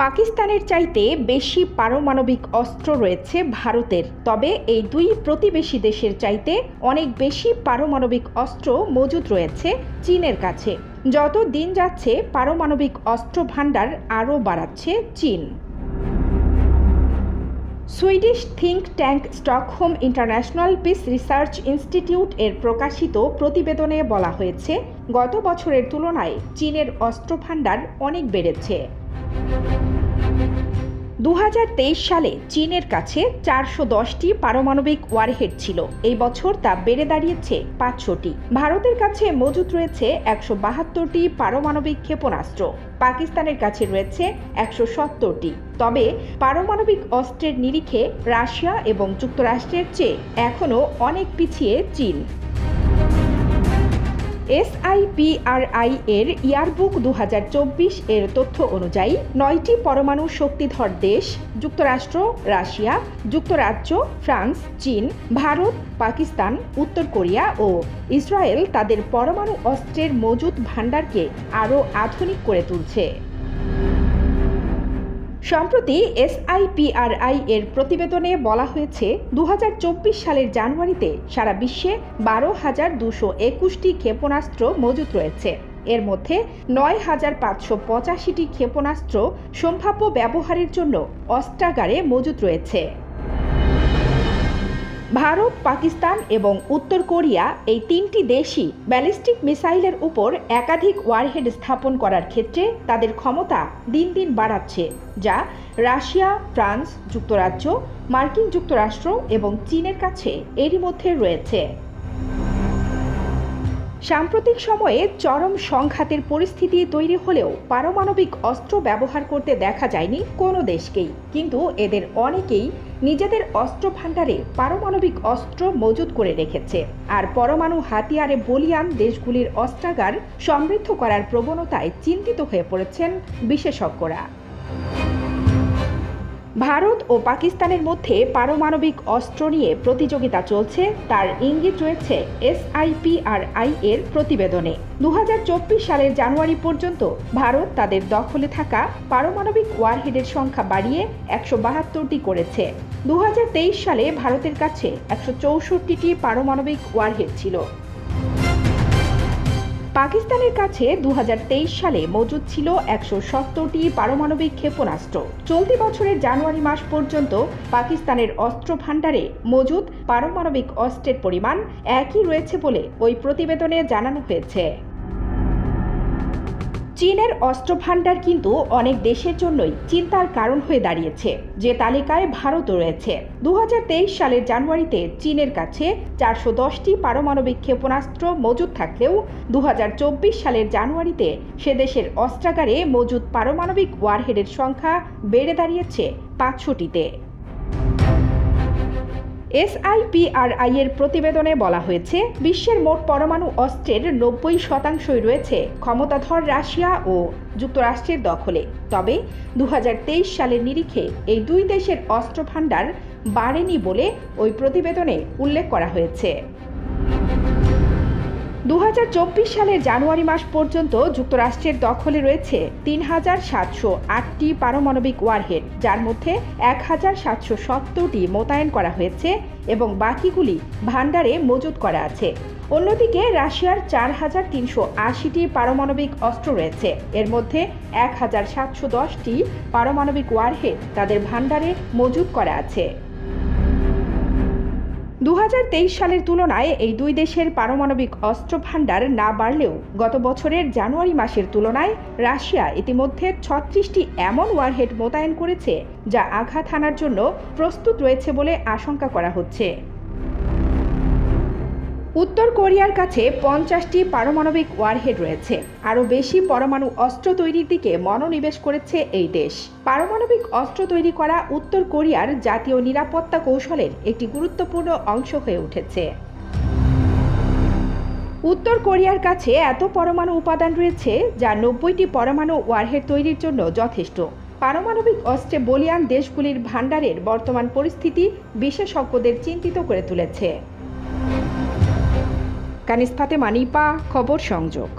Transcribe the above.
পাকিস্তানের চাইতে বেশি পারমাণবিক অস্ত্র রয়েছে ভারতের, তবে এই দুই প্রতিবেশী দেশের চাইতে অনেক বেশি পারমাণবিক অস্ত্র মজুদ রয়েছে চীনের কাছে। যত দিন যাচ্ছে পারমাণবিক অস্ত্র ভান্ডার আরও বাড়াচ্ছে চীন। Swedish think tank Stockholm international piece research institute এর প্রকাশিত প্রতিবেদনে বলা হয়েছে, গত বছরের তুলনায় চীনের অস্ত্র ভান্ডার অনেক বেড়েছে। 2023 সালে চীনের কাছে 410টি পারমাণবিক ওয়ারহেড ছিল। এই বছর তা বেড়ে দাঁড়িয়েছে 500টি। ভারতের কাছে মজুদ রয়েছে 172টি পারমাণবিক ক্ষেপণাস্ত্র। পাকিস্তানের কাছে রয়েছে 170টি। তবে পারমাণবিক অস্ত্রের নিরিখে রাশিয়া এবং যুক্তরাষ্ট্রের চেয়ে এখনও অনেক পিছিয়ে চীন। SIPRI এর ইয়ারবুক 2024 এর তথ্য অনুযায়ী 9টি পরমাণু শক্তিধর দেশ যুক্তরাষ্ট্র, রাশিয়া, যুক্তরাজ্য, ফ্রান্স, চীন, ভারত, পাকিস্তান, উত্তর কোরিয়া ও ইসরায়েল তাদের পরমাণু অস্ত্রের মজুদ ভান্ডারকে আরও আধুনিক করে তুলছে। সম্প্রতি SIPRI এর প্রতিবেদনে বলা হয়েছে, 2024 সালের জানুয়ারিতে সারা বিশ্বে 12,221টি ক্ষেপণাস্ত্র মজুদ রয়েছে। এর মধ্যে 9,585টি ক্ষেপণাস্ত্র সম্ভাব্য ব্যবহারের জন্য অস্ত্রাগারে মজুদ রয়েছে। ভারত, পাকিস্তান এবং উত্তর কোরিয়া এই তিনটি দেশই ব্যালিস্টিক মিসাইলের উপর একাধিক ওয়ারহেড স্থাপন করার ক্ষেত্রে তাদের ক্ষমতা দিন দিন বাড়াচ্ছে, যা রাশিয়া, ফ্রান্স, যুক্তরাজ্য, মার্কিন যুক্তরাষ্ট্র এবং চীনের কাছে এরই মধ্যে রয়েছে। সাম্প্রতিক সময়ে চরম সংঘাতের পরিস্থিতি তৈরি হলেও পারমাণবিক অস্ত্র ব্যবহার করতে দেখা যায়নি কোনো দেশকেই, কিন্তু এদের অনেকেই নিজেদের অস্ত্র ভান্ডারে পারমাণবিক অস্ত্র মজুদ করে রেখেছে। আর পরমাণু হাতিয়ারে বলীয়ান দেশগুলির অস্ত্রাগার সমৃদ্ধ করার প্রবণতায় চিন্তিত হয়ে পড়েছেন বিশেষজ্ঞরা। ভারত ও পাকিস্তানের মধ্যে পারমাণবিক অস্ত্র নিয়ে প্রতিযোগিতা চলছে, তার ইঙ্গিত রয়েছে SIPRI এর প্রতিবেদনে। 2024 সালের জানুয়ারি পর্যন্ত ভারত তাদের দখলে থাকা পারমাণবিক ওয়ারহেডের সংখ্যা বাড়িয়ে 172টি করেছে। 2023 সালে ভারতের কাছে 164টি পারমাণবিক ওয়ারহেড ছিল। পাকিস্তানের কাছে 2023 সালে মজুদ ছিল 170টি পারমাণবিক ক্ষেপণাস্ত্র। চলতি বছরের জানুয়ারি মাস পর্যন্ত পাকিস্তানের অস্ত্র ভান্ডারে মজুদ পারমাণবিক অস্ত্রের পরিমাণ একই রয়েছে বলে ওই প্রতিবেদনে জানানো হয়েছে। চীনের অস্ত্র ভান্ডার কিন্তু অনেক দেশের জন্যই চিন্তার কারণ হয়ে দাঁড়িয়েছে, যে তালিকায় ভারতও রয়েছে। 2023 সালের জানুয়ারিতে চীনের কাছে 410টি পারমাণবিক ক্ষেপণাস্ত্র মজুদ থাকলেও 2024 সালের জানুয়ারিতে সে দেশের অস্ত্রাগারে মজুদ পারমাণবিক ওয়ারহেডের সংখ্যা বেড়ে দাঁড়িয়েছে 500টিতে। SIPRI এর প্রতিবেদনে বলা হয়েছে, বিশ্বের মোট পরমাণু অস্ত্রের 90%ই রয়েছে ক্ষমতাধর রাশিয়া ও যুক্তরাষ্ট্রের দখলে। তবে 2023 সালের নিরিখে এই দুই দেশের অস্ত্র ভান্ডার বাড়েনি বলে ওই প্রতিবেদনে উল্লেখ করা হয়েছে। 2024 সালের জানুয়ারি মাস পর্যন্ত যুক্তরাষ্ট্রের দখলে রয়েছে 3,708টি পারমাণবিক ওয়ারহেড, যার মধ্যে 1,770টি মোতায়েন করা হয়েছে এবং বাকিগুলি ভান্ডারে মজুদ করা আছে। অন্যদিকে রাশিয়ার 4,380টি পারমাণবিক অস্ত্র রয়েছে। এর মধ্যে 1,710টি পারমাণবিক ওয়ারহেড তাদের ভান্ডারে মজুদ করা আছে। 2023 সালের তুলনায় এই দুই দেশের পারমাণবিক অস্ত্র ভান্ডার না বাড়লেও গত বছরের জানুয়ারি মাসের তুলনায় রাশিয়া ইতিমধ্যে 36টি এমন ওয়ারহেড মোতায়েন করেছে যা আঘাত হানার জন্য প্রস্তুত রয়েছে বলে আশঙ্কা করা হচ্ছে। উত্তর কোরিয়ার কাছে 50টি পারমাণবিক ওয়ারহেড রয়েছে। আরও বেশি পরমাণু অস্ত্র তৈরির দিকে মনোনিবেশ করেছে এই দেশ। পারমাণবিক অস্ত্র তৈরি করা উত্তর কোরিয়ার জাতীয় নিরাপত্তা কৌশলের একটি গুরুত্বপূর্ণ অংশ হয়ে উঠেছে। উত্তর কোরিয়ার কাছে এত পরমাণু উপাদান রয়েছে যা 90টি পরমাণু ওয়ারহেড তৈরির জন্য যথেষ্ট। পারমাণবিক অস্ত্রে বলীয়ান দেশগুলির ভান্ডারের বর্তমান পরিস্থিতি বিশেষজ্ঞদের চিন্তিত করে তুলেছে। কানিজ ফাতেমা নিপা, খবর সংযোগ।